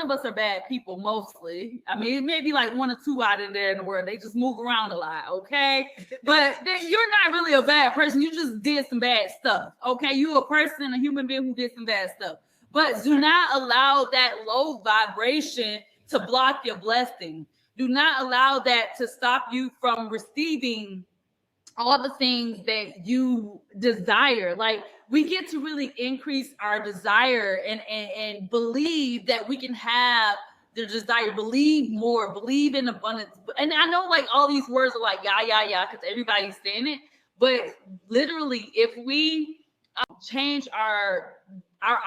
of us are bad people mostly. I mean, maybe like one or two out in there in the world. They just move around a lot, okay? But you're not really a bad person. You just did some bad stuff, okay? You're a person, a human being who did some bad stuff. But do not allow that low vibration to block your blessing. Do not allow that to stop you from receiving all the things that you desire. Like, we get to really increase our desire and believe that we can have the desire, believe more, believe in abundance. And I know like all these words are like yeah because everybody's saying it, but literally if we change our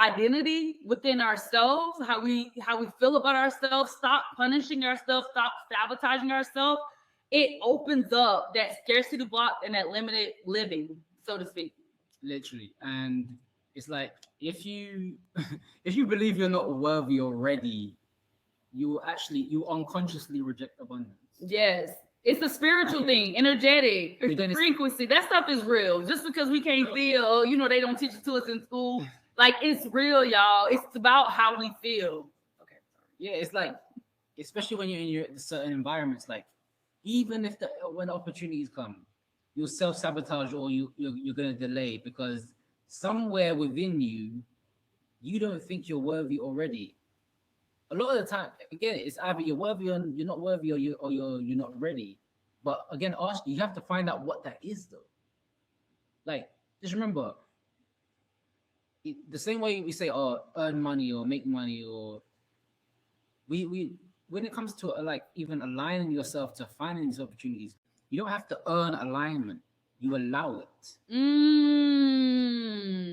identity within ourselves, how we feel about ourselves, stop punishing ourselves, stop sabotaging ourselves, it opens up that scarcity block and that limited living, so to speak. Literally. And it's like, if you if you believe you're not worthy already, you unconsciously reject abundance. Yes. It's a spiritual thing, energetic, Again, frequency. That stuff is real. Just because we can't feel, they don't teach it to us in school. Like, it's real, y'all. It's about how we feel. Okay. Yeah, it's like, especially when you're in your certain environments, like, even if when opportunities come, you'll self-sabotage, or you're going to delay because somewhere within you don't think you're worthy already. A lot of the time, again, it's either you're worthy or you're not worthy, or you're not ready. But again, you have to find out what that is, though. Like, just remember, the same way we say, "Oh, earn money or make money," or we when it comes to like even aligning yourself to finding these opportunities, you don't have to earn alignment. You allow it.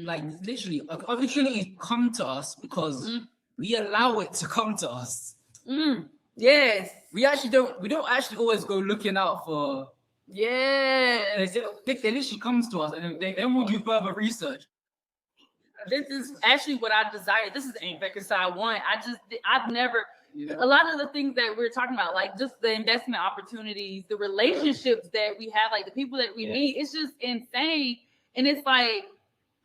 Like, literally, opportunities come to us because we allow it to come to us. Yes. We don't actually always go looking out for. Yeah. They literally comes to us, and they will do further research. This is actually what I desire. This is ain't because I want. I've never. A lot of the things that we're talking about, like just the investment opportunities, the relationships that we have, like the people that we meet, it's just insane. And it's like,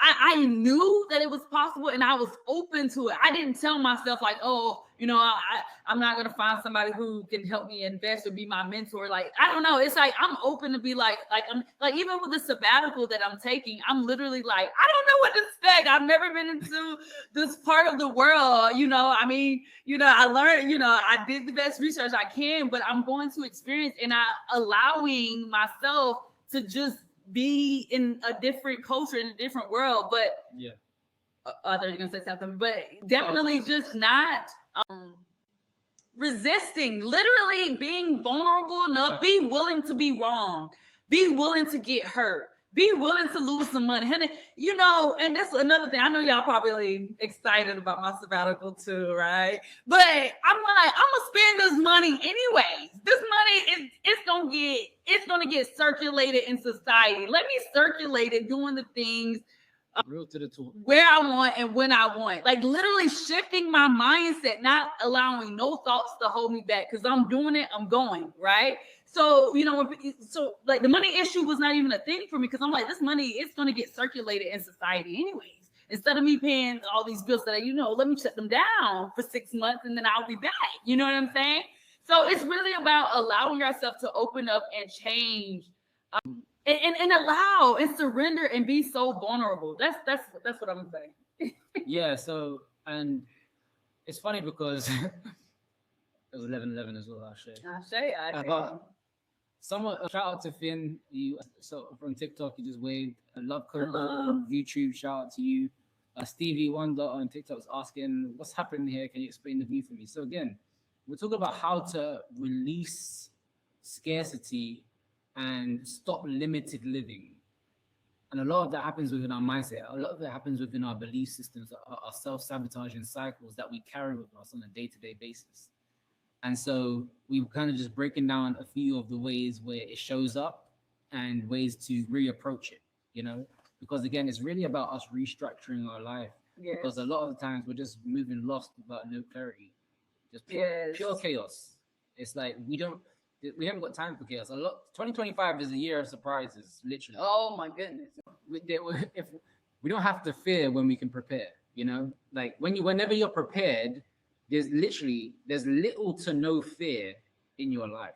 I knew that it was possible and I was open to it. I didn't tell myself like, oh, I'm not going to find somebody who can help me invest or be my mentor. Like, I don't know. It's like, I'm open to be I'm like, even with the sabbatical that I'm taking, I'm literally like, I don't know what to expect. I've never been into this part of the world. I mean, I learned, I did the best research I can, but I'm going to experience, and I allowing myself to just be in a different culture, in a different world. But I thought you were gonna say something, but definitely just not resisting, literally being vulnerable enough, be willing to be wrong, be willing to get hurt, be willing to lose some money. And that's another thing. I know y'all probably excited about my sabbatical too, right? But I'm like, I'm gonna spend this money anyways. This money it's gonna get circulated in society. Let me circulate it doing the things real to the tool, where I want and when I want. Like, literally shifting my mindset, not allowing no thoughts to hold me back, because I'm doing it, I'm going, right? So, so like the money issue was not even a thing for me, because I'm like, this money is going to get circulated in society anyways. Instead of me paying all these bills that let me shut them down for 6 months and then I'll be back. You know what I'm saying? So it's really about allowing yourself to open up and change. And allow and surrender and be so vulnerable. That's what I'm saying. Yeah. So, and it's funny because it was 11:11 as well. I Someone, shout out to Finn. So from TikTok, you just waved. I love YouTube. Shout out to you. Stevie Wonder on TikTok is asking, "What's happening here? Can you explain the view for me?" So again, we're talking about how to release scarcity and stop limited living. And a lot of that happens within our mindset. A lot of it happens within our belief systems, our self-sabotaging cycles that we carry with us on a day-to-day basis. And so we've kind of just breaking down a few of the ways where it shows up and ways to reapproach it, because again, it's really about us restructuring our life. Yes. Because a lot of the times we're just moving lost without no clarity, just pure chaos. It's like we haven't got time for chaos. 2025 is a year of surprises, literally. Oh my goodness. If we don't have to fear when we can prepare, like whenever you're prepared, there's little to no fear in your life,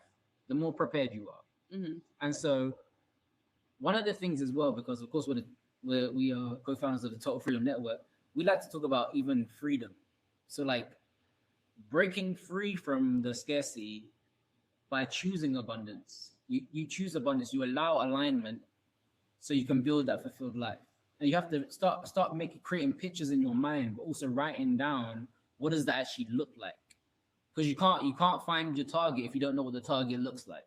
the more prepared you are. Mm-hmm. And so one of the things as well, because of course we are co-founders of the Total Freedom Network, we like to talk about even freedom. So like breaking free from the scarcity by choosing abundance. You choose abundance, you allow alignment so you can build that fulfilled life. And you have to start creating pictures in your mind, but also writing down what does that actually look like. Because you can't find your target if you don't know what the target looks like.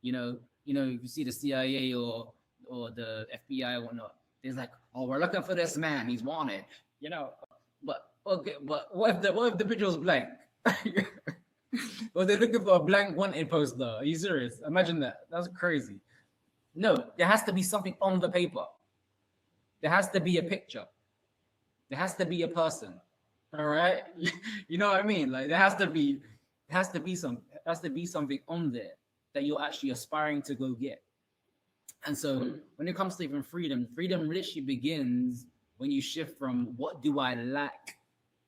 If you see the CIA or the FBI or whatnot, it's like, oh, we're looking for this man, he's wanted. But okay, but what if the picture was blank? Well, they're looking for a blank wanted poster. Are you serious? Imagine that. That's crazy. No, there has to be something on the paper. There has to be a picture. There has to be a person. All right, you know what I mean? Like there has to be something on there that you're actually aspiring to go get. And so when it comes to even freedom literally begins when you shift from what do I lack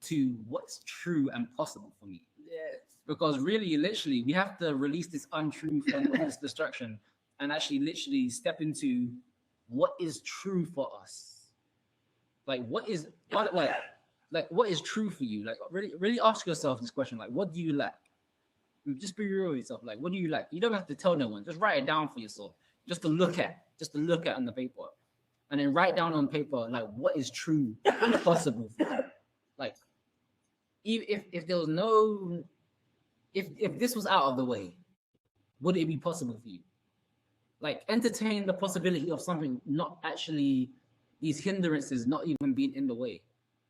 to what's true and possible for me. Yes. Because really, literally, we have to release this untruth and this destruction and actually literally step into what is true for us. Like what is true for you? Like really ask yourself this question, like what do you lack? Just be real with yourself. Like what do you lack? You don't have to tell no one. Just write it down for yourself. Just to look at on the paper. And then write down on paper like what is true and possible for you. Like if there was no if this was out of the way, would it be possible for you? Like entertain the possibility of something not actually, these hindrances not even being in the way.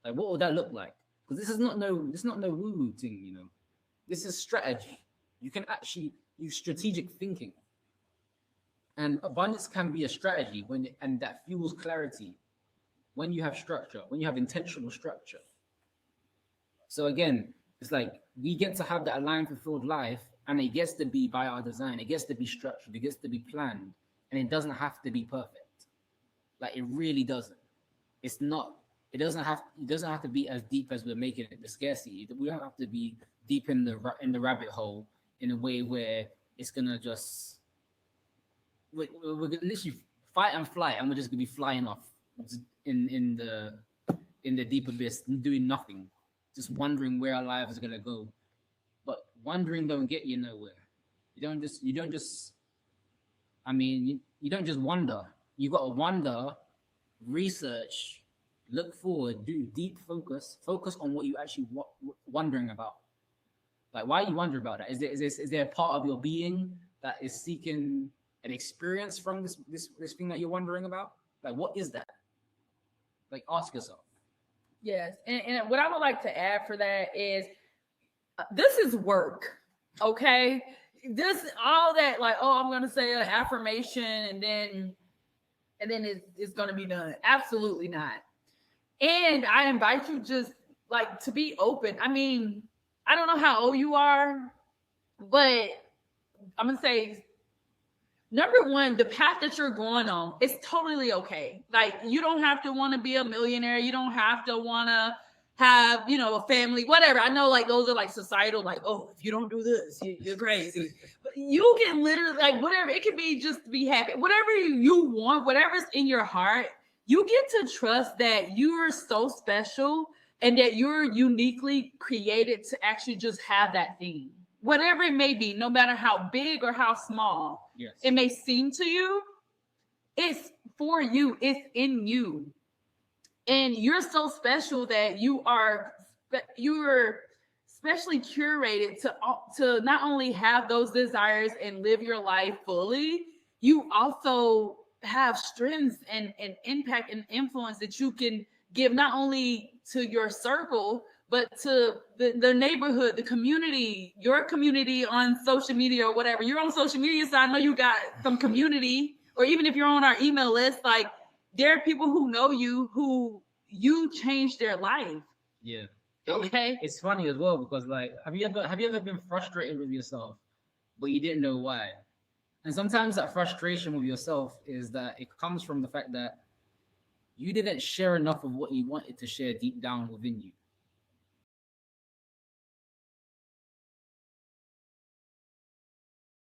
Like what would that look like? Because this is not no woo-woo thing, This is strategy. You can actually use strategic thinking. And abundance can be a strategy and that fuels clarity when you have structure, when you have intentional structure. So again, it's like we get to have that aligned, fulfilled life, and it gets to be by our design. It gets to be structured. It gets to be planned, and it doesn't have to be perfect. Like it really doesn't. It's not. It doesn't have to be as deep as we're making it. The scarcity. We don't have to be deep in the rabbit hole in a way where it's gonna just. We're gonna literally fight and fly, and we're just gonna be flying off in the deep abyss, doing nothing, just wondering where our life is gonna go. But wondering don't get you nowhere. You don't just wonder. You gotta wonder, research, look forward, do deep focus on what you actually wondering about. Like, why are you wondering about that? Is there a part of your being that is seeking an experience from this thing that you're wondering about? Like, what is that? Like, ask yourself. Yes, and what I would like to add for that is, this is work, okay? This all that like, oh, I'm gonna say an affirmation and then it's gonna be done. Absolutely not. And I invite you just like to be open. I mean, I don't know how old you are, but I'm gonna say, number one, the path that you're going on is totally okay. Like, you don't have to want to be a millionaire. You don't have to want to have, a family, whatever. I know, like, those are like societal, like, oh, if you don't do this, you're crazy. But you can literally, like, whatever. It can be just to be happy. Whatever you want, whatever's in your heart, you get to trust that you are so special and that you're uniquely created to actually just have that thing. Whatever it may be, no matter how big or how small it may seem to you, it's for you, it's in you. And you're so special that you're specially curated to not only have those desires and live your life fully, you also have strengths and impact and influence that you can give not only to your circle, but to the neighborhood, the community, your community on social media or whatever. You're on social media, so I know you got some community, or even if you're on our email list, like, there are people who know you, who you changed their life. Yeah. Okay. It's funny as well because, like, have you ever been frustrated with yourself, but you didn't know why? And sometimes that frustration with yourself is that it comes from the fact that you didn't share enough of what you wanted to share deep down within you.